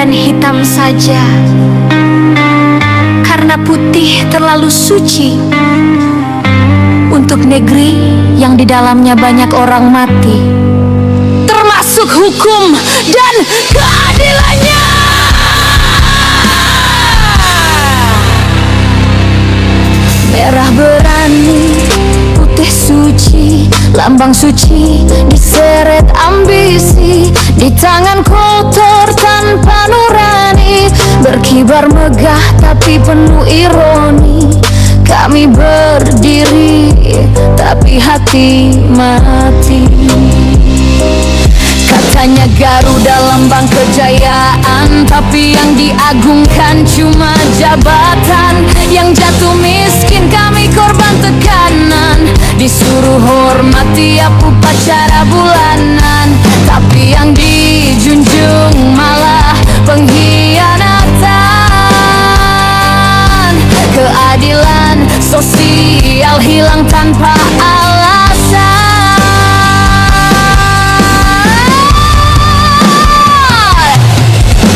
biarkan hitam saja, karena putih terlalu suci untuk negeri yang di dalamnya banyak orang mati, termasuk hukum dan keadilannya. Merah berani, putih suci, lambang suci diseret ambisi. Di tangan kotor tanpa nurani, berkibar megah tapi penuh ironi. Kami berdiri tapi hati mati. Katanya Garuda lambang kejayaan, tapi yang diagungkan cuma jabatan. Yang jatuh miskin kami korban tekanan, disuruh hormat tiap upacara bulanan. Tapi yang dijunjung malah pengkhianatan. Keadilan sosial hilang tanpa alasan.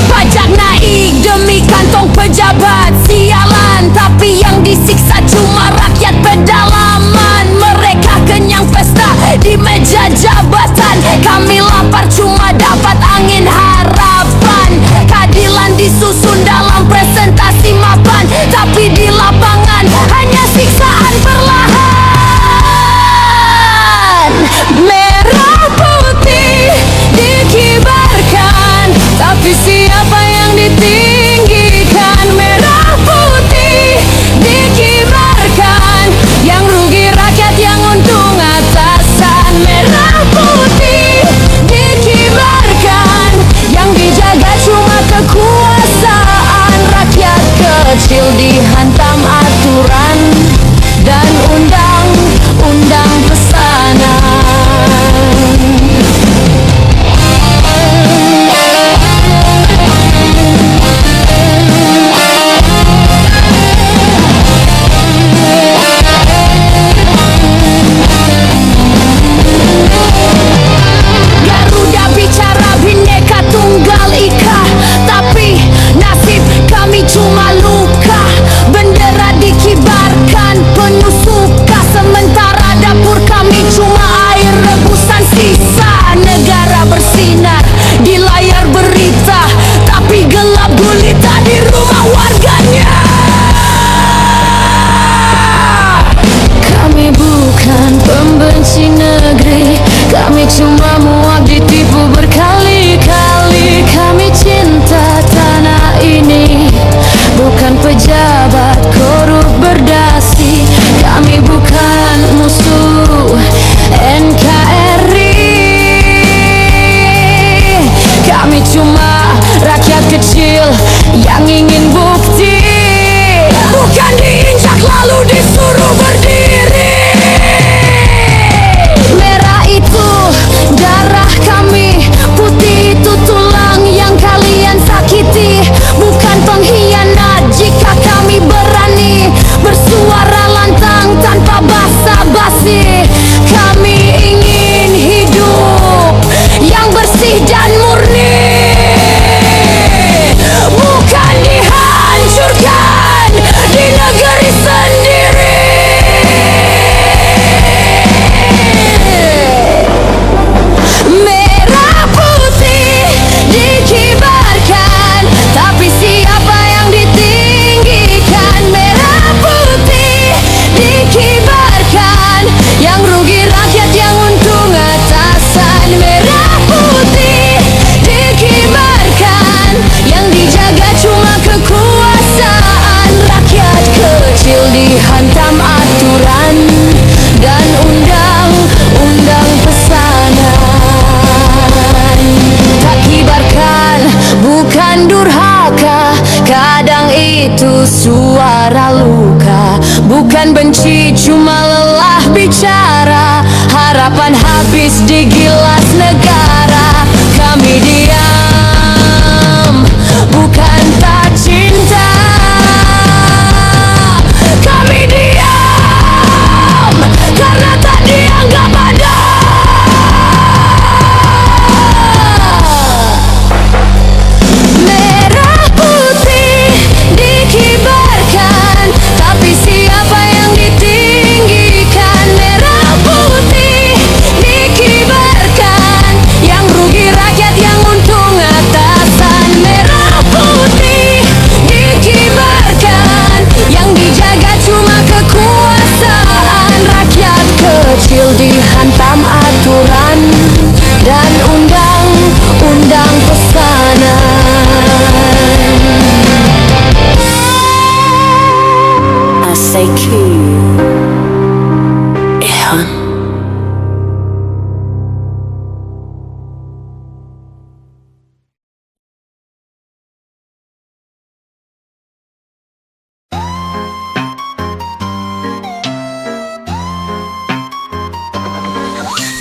Pajak naik demi kantong pejabat sialan, tapi yang disiksa cuma rakyat pedalaman. Mereka kenyang pesta di meja jabatan, kami lapar cuma dapat angin harapan. Keadilan disusun dalam presentasi mapan, tapi di lapangan hanya siksaan perlahan. Merah putih dikibarkan, tapi siapa yang ditinggikan? Merah putih dikibarkan, yang rugi rakyat yang untung atasan. Merah putih dikibarkan, yang dijaga cuma kekuasaan. Rakyat kecil dihantam aturan dan undang-undang pesanan. Garuda bicara Bhinneka Tunggal Ika, tapi nasib kami cuma luka. Bendera dikibarkan penuh suka, sementara dapur kami cuma air rebusan sisa. Negara bersinar di layar berita, tapi gelap gulita di rumah warganya. Kami bukan pembenci negeri, kami cuma muak ditipu berkali-kali. Kami cinta tanah ini, bukan pejabat korup berdasi. Kami bukan musuh NKRI, kami cuma rakyat kecil yang ingin bukti, bukan diinjak lalu disuruh berdiri. Merah itu darah kami, putih itu tulang yang kalian sakiti. Bukan pengkhianat jika kami berani bersuara lantang tanpa basa-basi. Kami ingin hidup yang bersih dan murni, bukan dihancurkan di negeri sendiri. Merah putih dikibarkan, tapi siapa yang ditinggikan? Merah putih dikibarkan, yang rugi rakyat yang untung atasan. Merah putih dikibarkan, yang dijaga cuma kekuasaan. Rakyat kecil dihantam aturan dan undang-undang pesanan. Tak kibarkan bukan durhaka, kadang itu suara luka. Bukan benci cuma lelah bicara, harapan habis di gilas negara. Kami diam bukan tak cinta, kami diam karena tak dianggap ada. Merah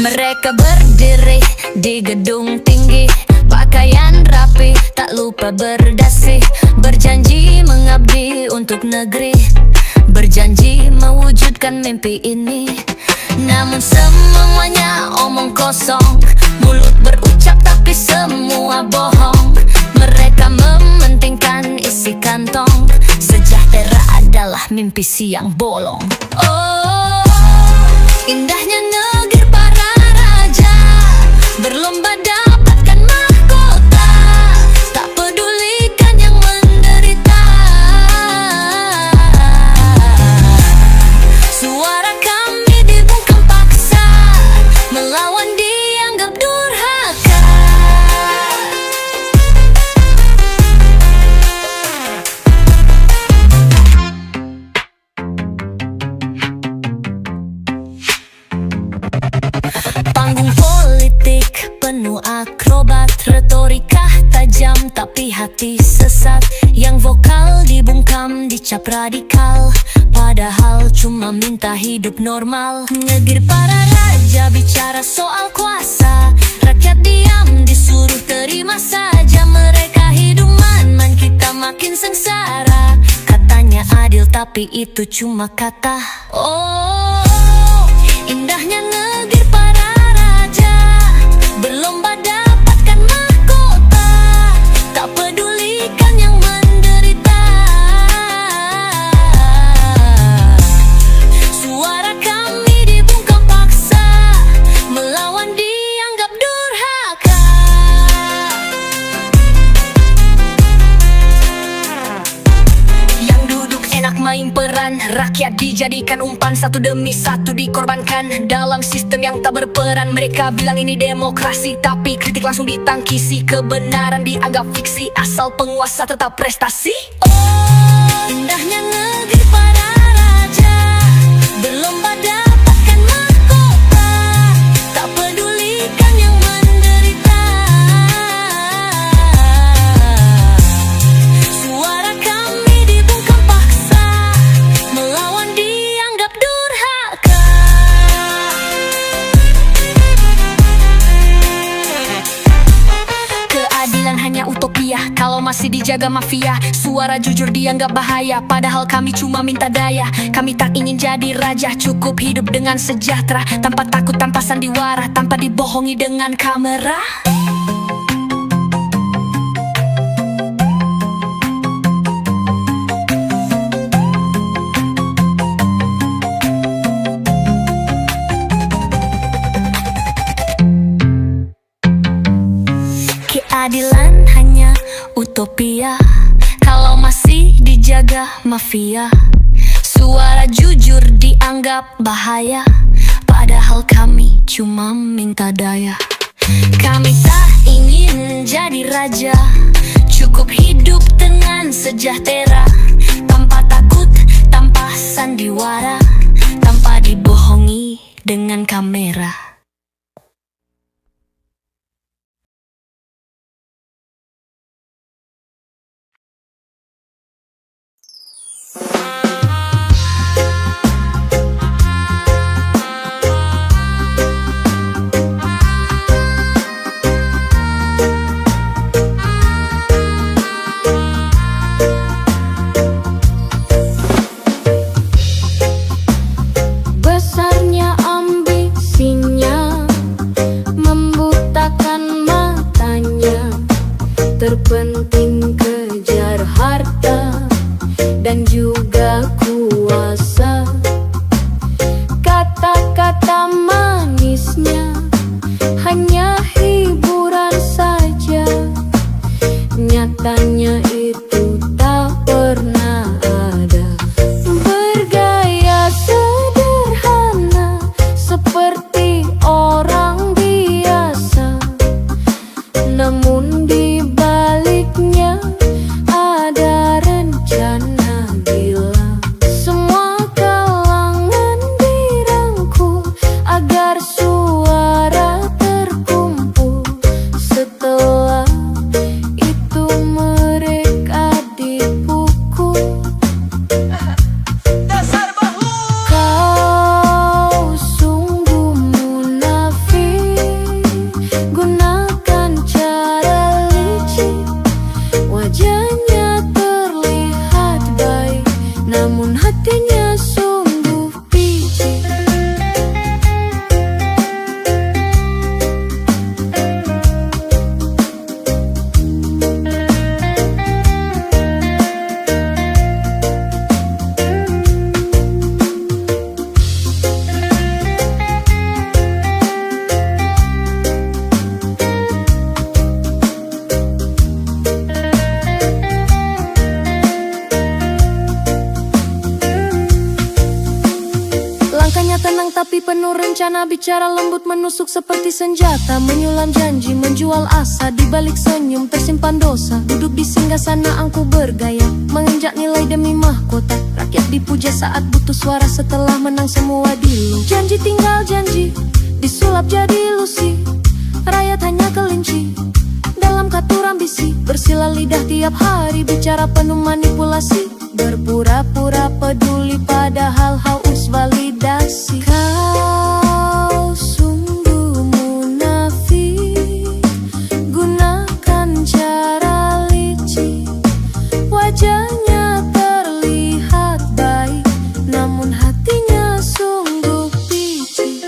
Mereka berdiri di gedung tinggi, pakaian rapi, tak lupa berdasi, berjanji mengabdi untuk negeri, berjanji mewujudkan mimpi ini. Namun semuanya omong kosong, mulut berucap tapi semua bohong. Mereka mementingkan isi kantong, sejahtera adalah mimpi siang bolong. Oh, indahnya negeri para raja, berlomba dapatkan mahkota, tak pedulikan yang menderita. Suara kami dibungkam paksa, melawan dianggap durhaka. Panggung politik penuh akrobat, retorika tajam tapi hati sesat. Yang vokal dibungkam dicap radikal, padahal cuma minta hidup normal. Negeri para raja bicara soal kuasa, rakyat diam disuruh terima saja. Mereka hidup man, kita makin sengsara. Katanya adil tapi itu cuma kata. Oh, indahnya negeri para raja, berlomba dapatkan mahkota, tak pedulikan yang menderita. Suara kami dibungkam paksa, melawan dianggap durhaka. Yang duduk enak main peran, rakyat dijadikan umpan, satu demi satu dikorbankan dalam sistem yang tak berperan. Mereka bilang ini demokrasi, tapi kritik langsung ditangkisi. Kebenaran dianggap fiksi, asal penguasa tetap prestasi. Oh, indahnya negeri para raja, berlomba dapatkan mahkota, tak pedulikan yang menderita. Suara kami dibungkam paksa, melawan dianggap durhaka. Keadilan hanya utopia kalau masih dijaga mafia. Suara jujur dianggap bahaya, padahal kami cuma minta daya. Kami tak ingin jadi raja, cukup hidup dengan sejahtera, tanpa takut, tanpa sandiwara, tanpa dibohongi dengan kamera. Keadilan hanya utopia kalau masih dijaga mafia. Suara jujur dianggap bahaya, padahal kami cuma minta daya. Kami tak ingin jadi raja, cukup hidup dengan sejahtera, tanpa takut, tanpa sandiwara, tanpa dibohongi dengan kamera. Besarnya ambisinya membutakan matanya, terpenting kejar harta dan juga kuasa. Kata-kata manisnya hanya hiburan saja, nyatanya itu tak pernah ada. Bergaya sederhana seperti orang biasa, namun di baliknya ada rencana gila. Semua kalangan dirangkul agar suara terkumpul. Setelah itu mereka rencana, bicara lembut menusuk seperti senjata, menyulam janji, menjual asa, di balik senyum tersimpan dosa. Duduk di singgasana angku bergaya, menginjak nilai demi mahkota. Rakyat dipuja saat butuh suara, setelah menang semua dilu. Janji tinggal janji, disulap jadi ilusi. Rakyat hanya kelinci dalam katur ambisi, bersila lidah tiap hari, bicara penuh manipulasi, berpura-pura peduli padahal haus validasi. Kau sungguh munafik, gunakan cara licik. Wajahnya terlihat baik, namun hatinya sungguh picik.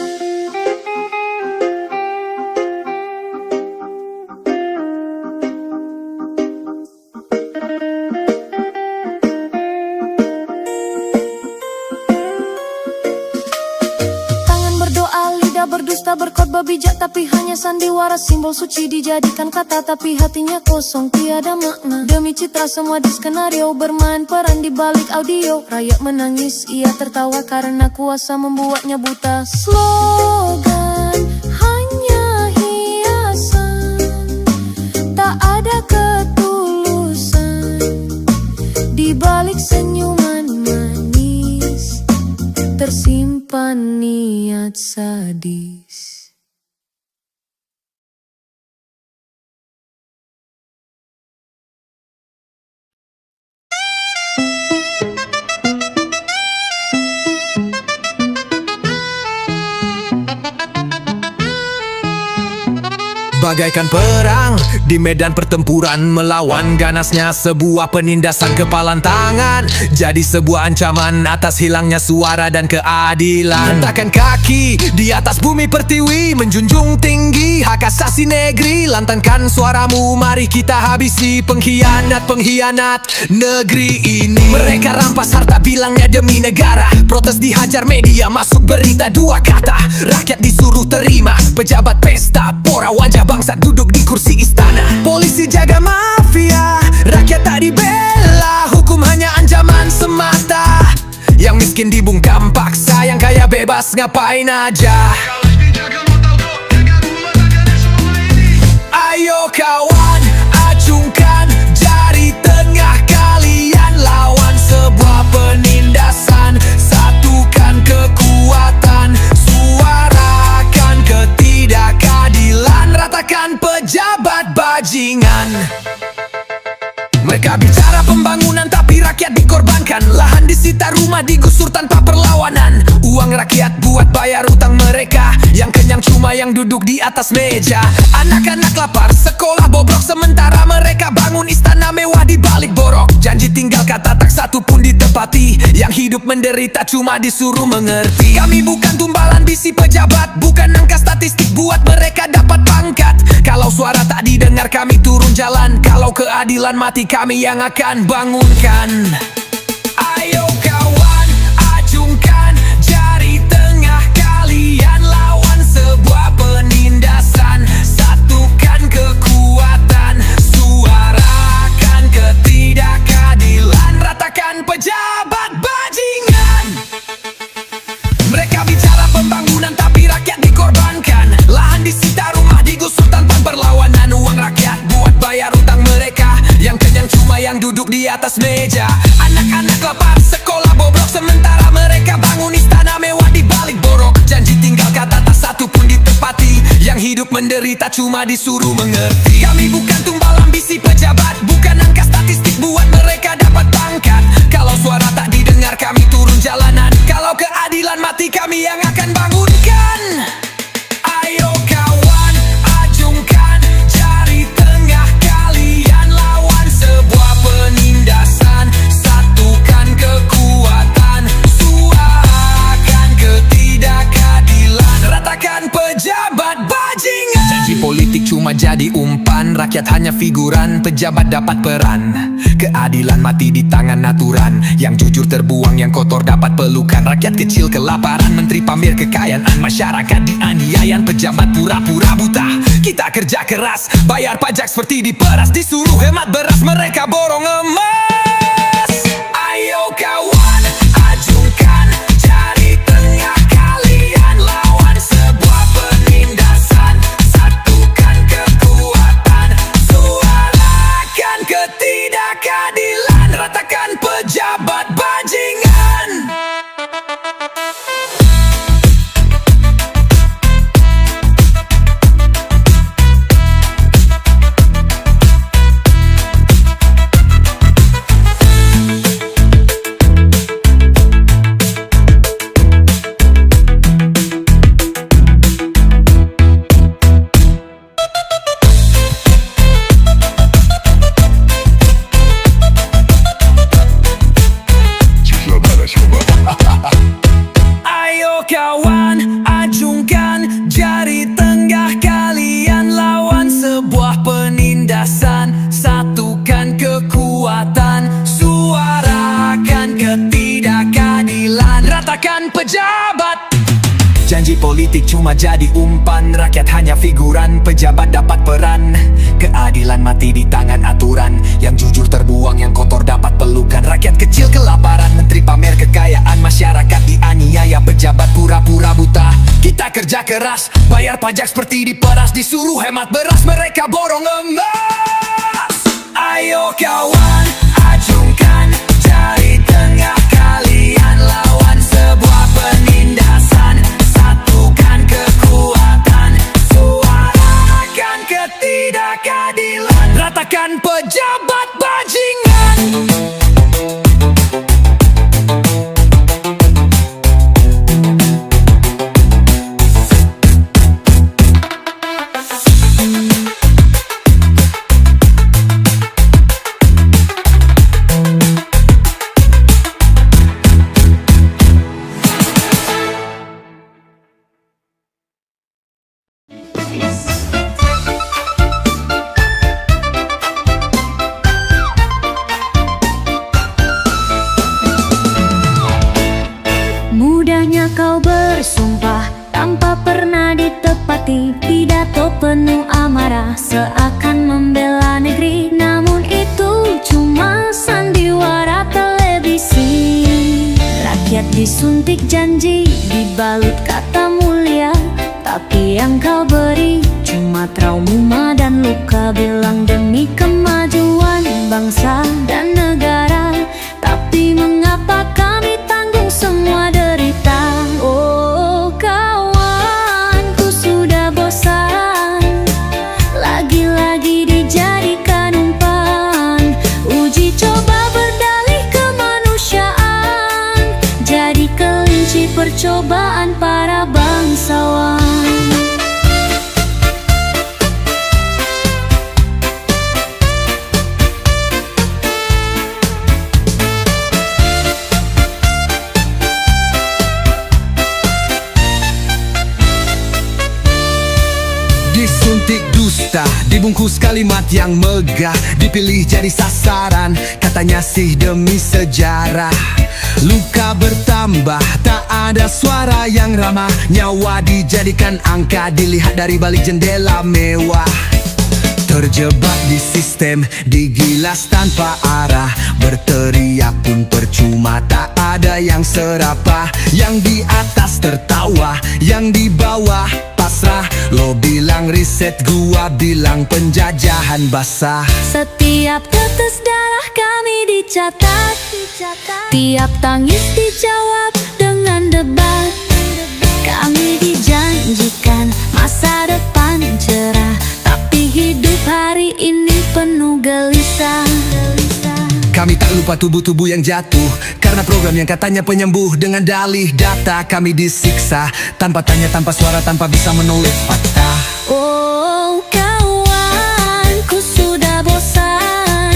Berdusta, berkhotbah bijak, tapi hanya sandiwara. Simbol suci dijadikan kata, tapi hatinya kosong, tiada makna. Demi citra semua di skenario, bermain peran di balik audio. Rakyat menangis, ia tertawa karena kuasa membuatnya buta. Slogan hanya hiasan, tak ada ketulusan. Di balik senyuman manis tersimpan niat sadis. Bagaikan perang di medan pertempuran, melawan ganasnya sebuah penindasan kepalan tangan, jadi sebuah ancaman atas hilangnya suara dan keadilan. Hentakkan kaki di atas bumi pertiwi, menjunjung tinggi hak asasi negeri. Lantangkan suaramu, mari kita habisi pengkhianat-pengkhianat negeri ini. Mereka rampas harta bilangnya demi negara, protes dihajar media, masuk berita dua kata. Rakyat disuruh terima, pejabat pesta pora, wajah bangsa duduk di kursi istana. Polisi jaga mafia, rakyat tak dibela, hukum hanya ancaman semata. Yang miskin dibungkam paksa, yang kaya bebas ngapain aja. Ayo kawan, acungkan jari tengah kalian, lawan sebuah penindasan, satukan kekuatan, suarakan ketidakadilan, ratakan pejabat bajingan. Mereka bicara pembangunan tapi rakyat dikorbankan, lahan disita, rumah digusur tanpa perlawanan. Uang rakyat buat bayar utang mereka, yang kenyang cuma yang duduk di atas meja. Anak-anak lapar, sekolah bobrok, sementara mereka bangun istana mewah di balik borok. Janji tinggal kata, tak satu pun ditepati, yang hidup menderita cuma disuruh mengerti. Kami bukan tumbalan bisi pejabat, bukan angka statistik buat mereka dapat pangkat. Kalau suara tak didengar kami turun jalan, kalau keadilan mati kami yang akan bangunkan. Ayo kawan, acungkan jari tengah kalian, lawan sebuah penindasan, satukan kekuatan, suarakan ketidakadilan, ratakan pejabat bajingan. Mereka bicara pembangunan tapi rakyat dikorbankan, lahan disita, rumah digusur tanpa perlawanan. Uang rakyat buat bayar utang mereka, yang kenyang cuma yang duduk di atas meja. Anak-anak lapar, sekolah bobrok, sementara mereka bangun istana mewah di balik borok. Janji tinggal kata, tak satu pun ditepati, yang hidup menderita cuma disuruh mengerti. Kami bukan tumbal ambisi pejabat, bukan angka statistik buat mereka dapat pangkat. Kalau suara tak didengar kami turun jalanan, kalau keadilan mati kami yang akan bangunkan. Ayo kawan, acungkan jari tengah kalian, lawan sebuah penindasan, satukan kekuatan, suarakan ketidakadilan, ratakan pejabat bajingan. Janji politik cuma jadi umpan, rakyat hanya figuran, pejabat dapat peran. Keadilan mati di tangan aturan, yang jujur terbuang, yang kotor dapat pelukan. Rakyat kecil kelaparan, menteri pamer kekayaan, masyarakat dianiaya, pejabat pura-pura buta. Kita kerja keras, bayar pajak seperti diperas, disuruh hemat beras, mereka borong emas. Ayo kawan, acungkan jari tengah kalian, lawan cuma jadi umpan. Rakyat hanya figuran, pejabat dapat peran. Keadilan mati di tangan aturan. Yang jujur terbuang, yang kotor dapat pelukan. Rakyat kecil kelaparan, menteri pamer kekayaan. Masyarakat dianiaya, pejabat pura-pura buta. Kita kerja keras, bayar pajak seperti diperas. Disuruh hemat beras, mereka borong emas. Ayo kawan, ajungkan jari tengah kalian, lawan sebuah penindasan. Satukan kekuatan, suarakan ketidakadilan. Ratakan pejabat bajingan. Mudahnya kau bersumpah tanpa pernah ditepati. Pidato penuh amarah seakan membela negeri. Namun itu cuma sandiwara televisi. Rakyat disuntik janji, dibalut kata mulia. Tapi yang kau beri cuma trauma dan luka. Bilang demi kemajuan bangsa dan negara, tapi mengapa kami tanggung semua derita? Oh kawan, ku sudah bosan lagi-lagi dijadikan umpan. Uji coba berdalih kemanusiaan, jadi kelinci percobaan para bangsawan. Disuntik dusta, dibungkus kalimat yang megah. Dipilih jadi sasaran, katanya sih demi sejarah. Luka bertambah, tak ada suara yang ramah. Nyawa dijadikan angka, dilihat dari balik jendela mewah. Terjebak di sistem, digilas tanpa arah. Berteriak pun percuma, tak ada yang serapah. Yang di atas tertawa, yang di bawah pasrah. Lo bilang riset, gua bilang penjajahan basah. Setiap tetes darah kami dicatat, tiap tangis dijawab dengan debat. Kami dijanjikan masa depan cerah, tapi hidup hari ini penuh gelisah. Kami tak lupa tubuh-tubuh yang jatuh karena program yang katanya penyembuh. Dengan dalih data kami disiksa, tanpa tanya, tanpa suara, tanpa bisa menolak fakta. Oh kawan, ku sudah bosan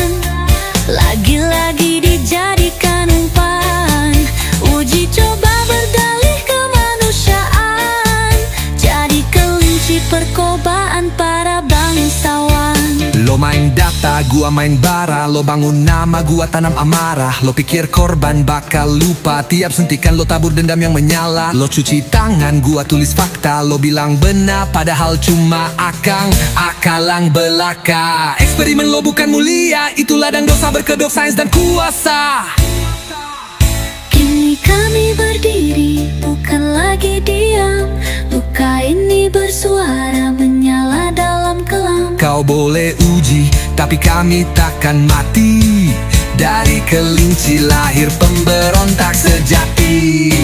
lagi-lagi dijadikan umpan. Uji coba berdalih kemanusiaan, jadi kelinci percobaan para bangsawan. Lo main data, gua main bara. Lo bangun nama, gua tanam amarah. Lo pikir korban bakal lupa, tiap suntikan lo tabur dendam yang menyala. Lo cuci tangan, gua tulis fakta. Lo bilang benar, padahal cuma akalang belaka. Eksperimen lo bukan mulia, itu ladang dosa berkedok sains dan kuasa. Kini kami berdiri, bukan lagi diam. Luka ini bersuara, menyala dalam kelam. Kau boleh uji, tapi kami takkan mati. Dari kelinci lahir pemberontak sejati.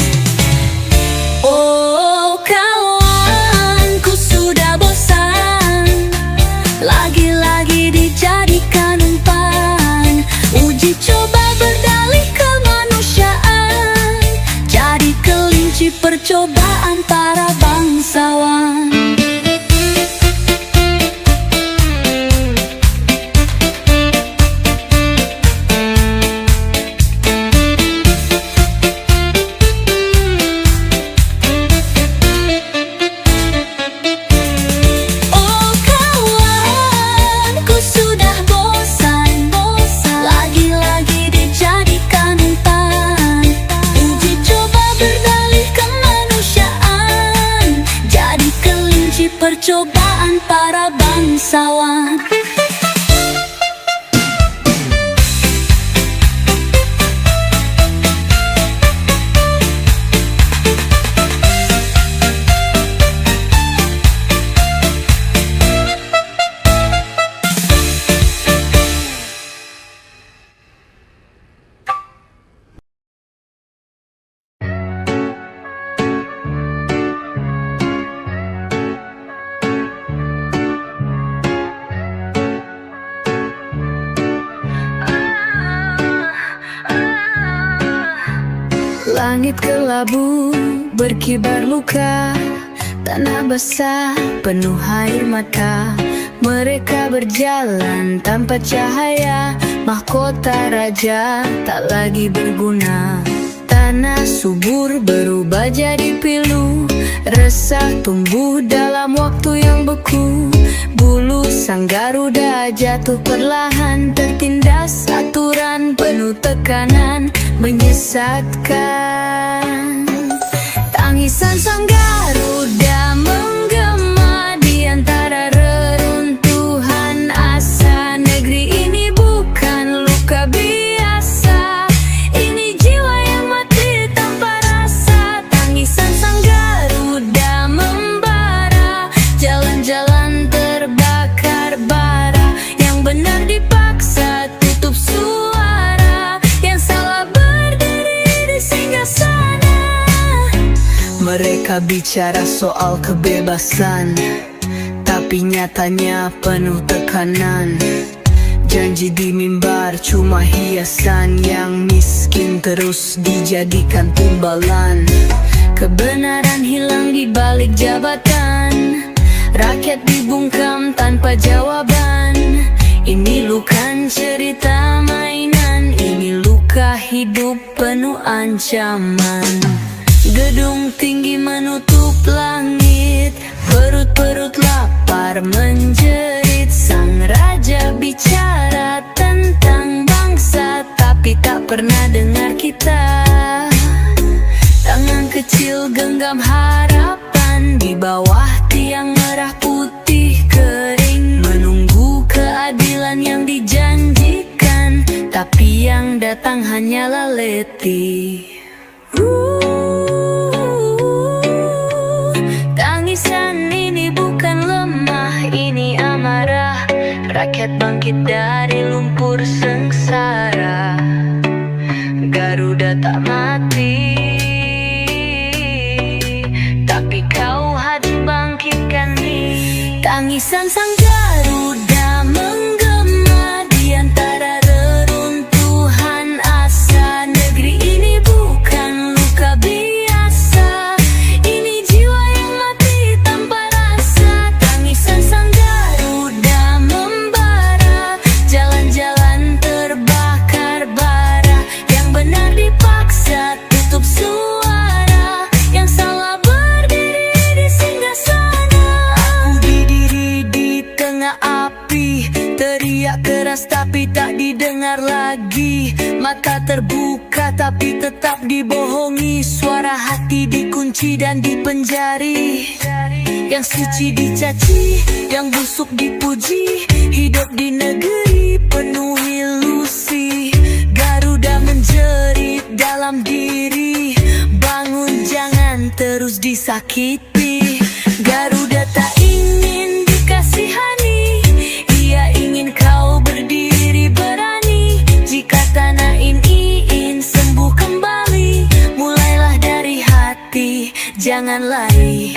Oh kawan, ku sudah bosan lagi-lagi dijadikan umpan. Uji coba berdalih kemanusiaan, jadi kelinci percobaan para bangsawan. bangsawan. Langit kelabu berkibar luka, tanah basah penuh air mata. Mereka berjalan tanpa cahaya, mahkota raja tak lagi berguna. Tanah subur berubah jadi pilu, resah tumbuh dalam waktu yang beku. Bulu sang Garuda jatuh perlahan, tertindas aturan penuh tekanan menyesatkan. Tangisan sang Garuda menggema di antara reruntuhan asa. Negeri ini bukan luka biasa, ini jiwa yang mati tanpa rasa. Tangisan sang Garuda membara, jalan-jalan terbakar bara. Yang benar dipaksa tutup suara, yang salah berdiri di singgasana. Mereka bicara soal kebebasan, tapi nyatanya penuh tekanan. Janji di mimbar cuma hiasan, yang miskin terus dijadikan tumbalan. Kebenaran hilang di balik jabatan, rakyat dibungkam tanpa jawaban. Ini bukan cerita mainan, ini luka hidup penuh ancaman. Gedung tinggi menutup langit, perut-perut lapar menjerit. Sang raja bicara tentang bangsa, tapi tak pernah dengar kita. Tangan kecil genggam harapan, di bawah tiang merah putih kering. Menunggu keadilan yang dijanjikan, tapi yang datang hanyalah letih. Tangisan ini bukan lemah, ini amarah. Rakyat bangkit dari lumpur sengsara. Garuda tak mati, tapi kau hadir bangkitkan ini. Tangisan sang Garuda menggema di antara reruntuhan asa. Negeri ini bukan luka biasa, ini jiwa yang mati tanpa rasa. Tangisan sang Garuda membara, jalan-jalan terbakar bara. Yang benar dipaksa tutup suara, yang salah berdiri di singgasana. Aku berdiri di tengah api, teriak keras tapi tak didengar lagi. Mata terbuka tapi tetap dibohongi. Suara hati dikunci dan dipenjari. Yang suci dicaci, yang busuk dipuji. Hidup di negeri penuh ilusi. Garuda menjerit dalam diri, bangun jangan terus disakiti. Garuda tak ingin dikasihani, ia ingin kau berdiri berani. Jika tanah ini sembuh kembali, mulailah dari hati, jangan lari.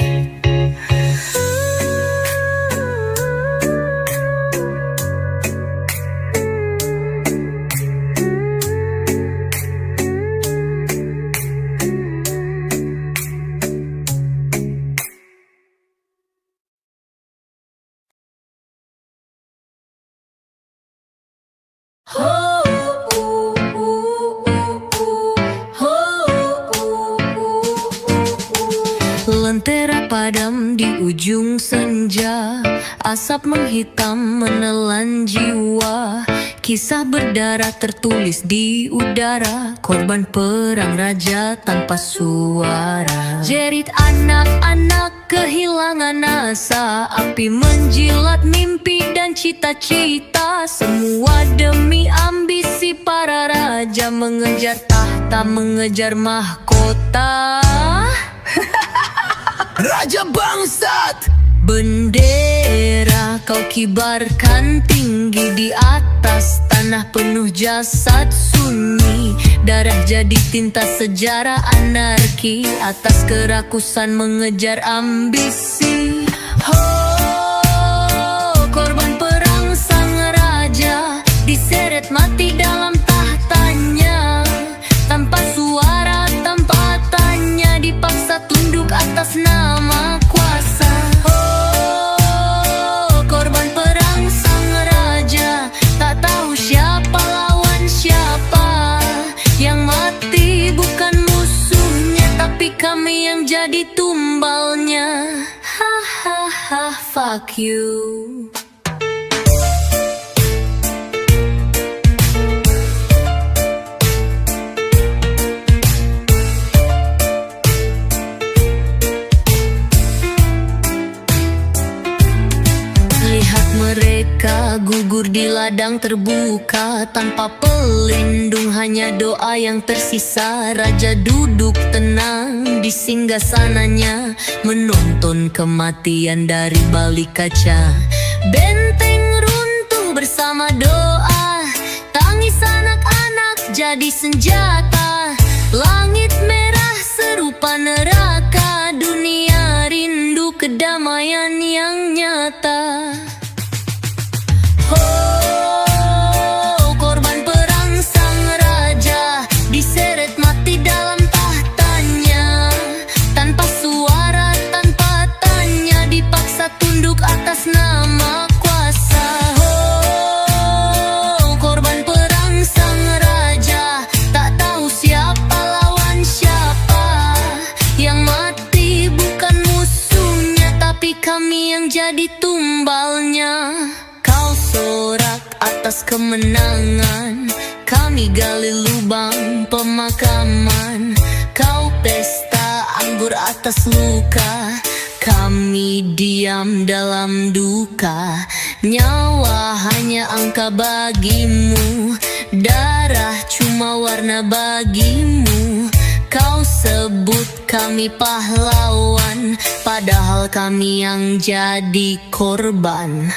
Lentera padam di ujung senja, asap menghitam menelan jiwa. Kisah berdarah tertulis di udara, korban perang raja tanpa suara. Jerit anak-anak kehilangan asa, api menjilat mimpi dan cita-cita. Semua demi ambisi para raja, mengejar tahta, mengejar mahkota. Raja bangsat! Bendera kau kibarkan tinggi di atas tanah penuh jasad sunyi. Darah jadi tinta sejarah anarki, atas kerakusan mengejar ambisi. Oh, korban perang sang raja, diseret mati dalam tahtanya. Tanpa suara, tanpa tanya, dipaksa tunduk atas nama kuasa. Kami yang jadi tumbalnya. Ha ha ha, fuck you. Lihat mereka gugur di ladang terbuka, tanpa pelindung hanya doa yang tersisa. Raja duduk tenang di singgasananya, menonton kematian dari balik kaca. Benteng runtuh bersama doa, tangis anak-anak jadi senjata. Langit merah serupa neraka, dunia rindu kedamaian yang nyata. Oh, korban perang sang raja, diseret mati dalam tahtanya. Tanpa suara, tanpa tanya, dipaksa tunduk atas nama kuasa. Oh, korban perang sang raja, tak tahu siapa lawan siapa. Yang mati bukan musuhnya, tapi kami yang jadi tumbalnya. Kau sorak atas kemenangan, kami gali lubang pemakaman. Kau pesta anggur atas luka, kami diam dalam duka. Nyawa hanya angka bagimu, darah cuma warna bagimu. Kau sebut kami pahlawan, padahal kami yang jadi korban.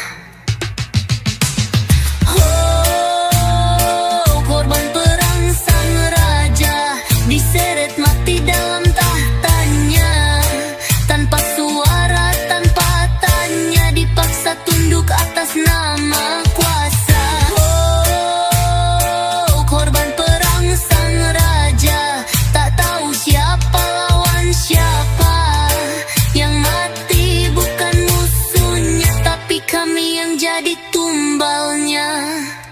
Korban perang sang raja, diseret mati dalam tahtanya. Tanpa suara, tanpa tanya, dipaksa tunduk atas nama kuasa. Oh, korban perang sang raja, tak tahu siapa lawan siapa. Yang mati bukan musuhnya, tapi kami yang jadi tumbalnya.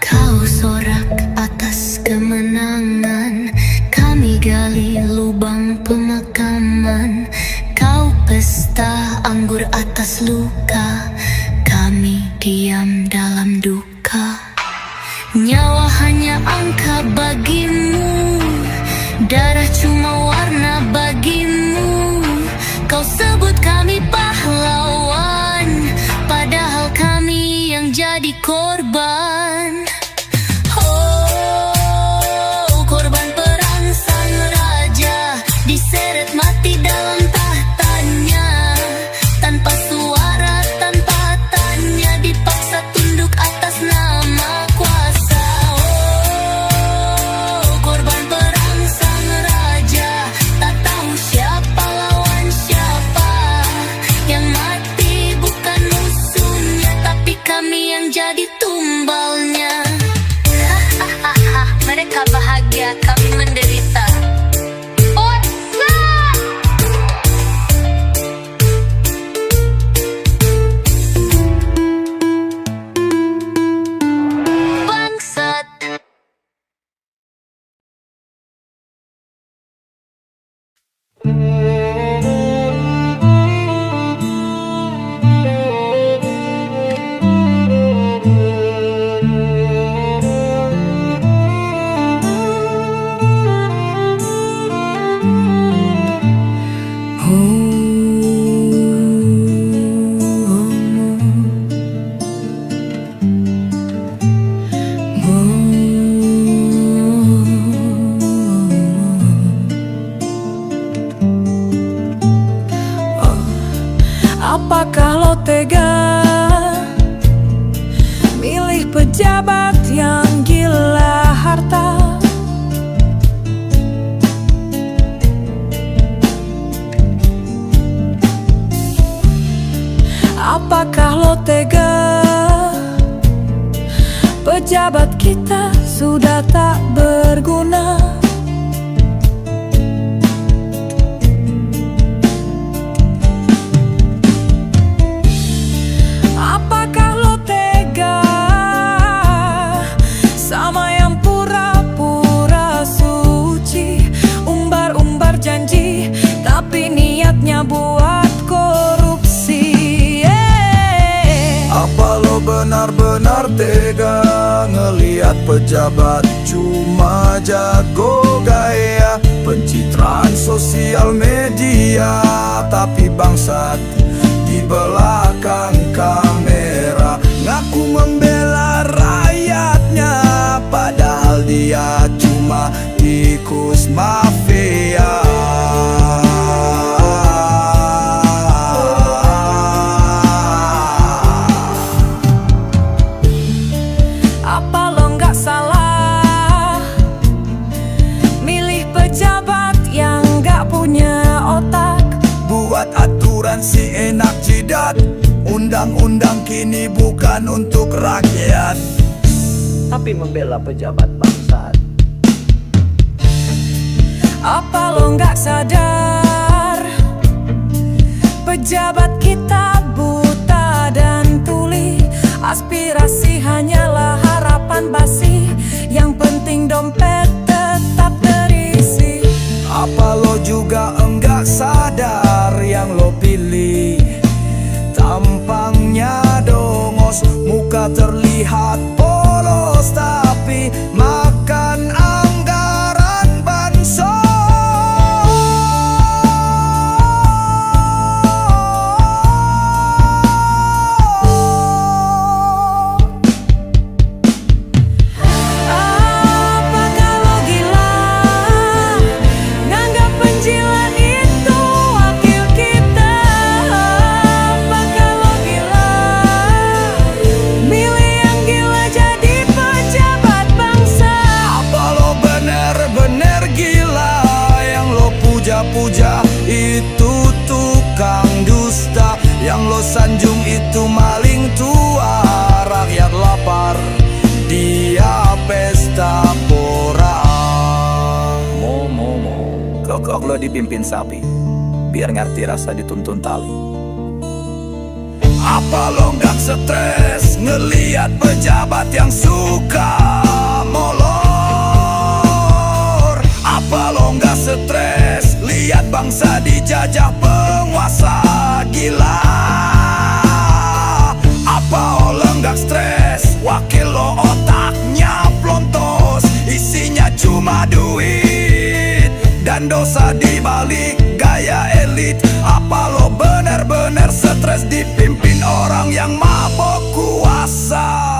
Kau sorak atas kemenangan, kami gali lubang pemakaman. Kau pesta anggur atas luka, kami diam dalam duka. Nyawa hanya angka bagimu, darah cuma warna bagimu. Kau sebut kami pahlawan, padahal kami yang jadi korban. Diseret mati dalam tahtanya. Tanpa suara, tanpa tanya, dipaksa tunduk atas nama kuasa. Oh, korban perang sang raja, tak tahu siapa lawan siapa. Yang mati bukan musuhnya, tapi kami yang jadi tumbalnya. Hahaha, mereka bahagia, kami menderita. pejabat yang gila harta. Apakah lo tega? Pejabat kita sudah tak berguna. Apakah lo tega sama yang pura-pura suci, umbar-umbar janji tapi niatnya buat korupsi? Apa lo benar-benar tega ngeliat pejabat cuma jago gaya pencitraan sosial media, tapi bangsat di belakang kamera ngaku membela rakyatnya, padahal dia cuma tikus mafia. Apa lo nggak salah milih pejabat yang nggak punya otak? Buat aturan si enak jidat, undang-undang kini bukan untuk rakyat, tapi membela pejabat bangsat. Apa lo nggak sadar pejabat kita buta dan tuli? Aspirasi hanyalah harapan basi, yang penting dompet tetap terisi. Apa lo juga enggak sadar yang lo pilih tampangnya dongos, muka terlihat polos tapi makan anggaran bansos. Apakah lo gila nganggap penjilat itu wakil kita? Apakah lo gila milih yang gila jadi pejabat bangsa? Apa lo bener-bener gila yang lo puja-puja itu tukang dusta, yang lo sanjung itu maling tua, rakyat lapar dia pesta pora. Mo kokok lo dipimpin sapi biar ngerti rasa dituntun tali. Apa lo nggak stres ngeliat pejabat yang suka molor? Apa lo nggak stres lihat bangsa dijajah penguasa gila? Apa lo nggak stres wakil lo otaknya plontos, isinya cuma duit dan dosa dibalik gaya elit? Apa lo bener-bener stres dipimpin orang yang mabok kuasa?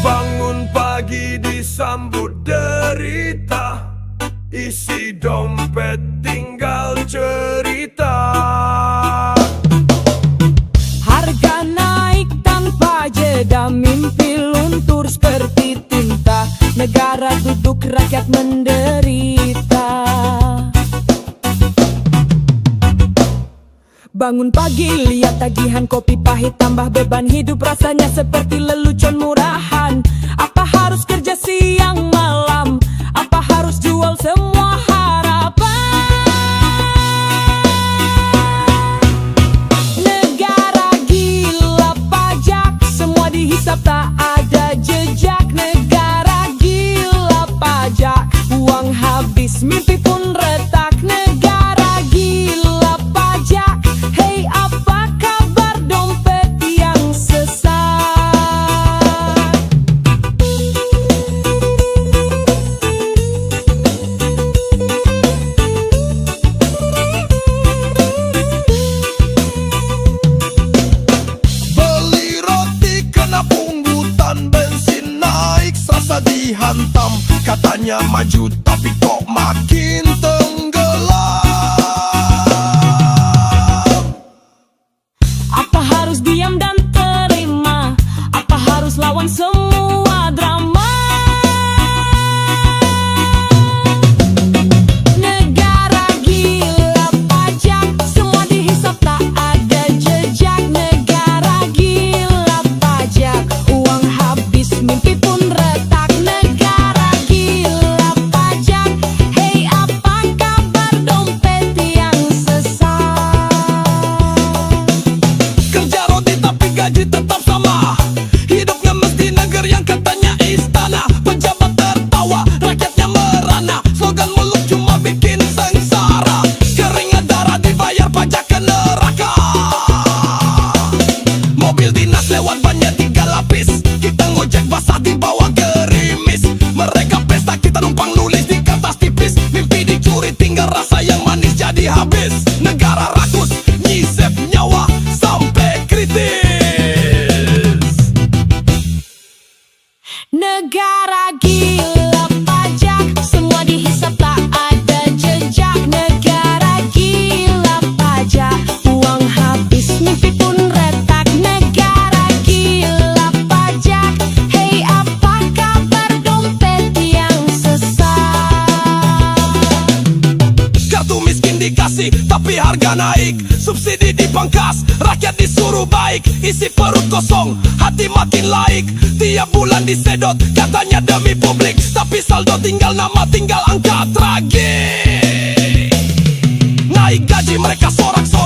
Bangun pagi disambut derita, isi dompet tinggal cerita. Harga naik tanpa jeda, mimpi luntur seperti tinta, negara duduk rakyat menderita. Bangun pagi lihat tagihan kopi pahit, tambah beban hidup rasanya seperti lelucon murahan. Apa harus kerja siang malam? Apa harus jual semua harapan? Negara gila pajak, semua dihisap tak ada jejak. Negara gila pajak, uang habis mimpi pun retak. Negara gila pajak, hey apa kabar dompet yang sesat? malah dihantam. Katanya maju tapi kok makin tenggelam. Apa harus diam dan terima? Apa harus lawan semua drama? Negara gila pajak, semua dihisap tak ada jejak. Negara gila pajak, uang habis mimpi pun retak. Negara gila pajak, hey apa kabar dompet yang sesak? Kerja roti tapi gaji tetap sama. Hidupnya mesti negeri yang katanya istana. Pejabat tertawa, rakyatnya merana. Slogan mulut cuma bikin sengsara. Keringat darah dibayar pajak ke neraka. Mobil dinas lewat bannya 3 lapis. Kita ngojek basah dibawa gerimis. Mereka pesta kita numpang nulis di kertas tipis. Mimpi dicuri tinggal rasa yang manis jadi habis. Negara rakus, nyisep nyawa sampai kritis. Negara gila pajak, semua dihisap tak ada jejak. Negara gila pajak, uang habis mimpi pun retak. Negara gila pajak, hey apa kabar dompet yang sesak? Kartu miskin dikasih tapi harga naik. Subsidi dipangkas, rakyat disuruh baik. Isi perut kosong, hati makin laik. Tiap bulan disedot, katanya demi publik. Tapi saldo tinggal nama, tinggal angka tragik. Naik gaji mereka sorak-sorak.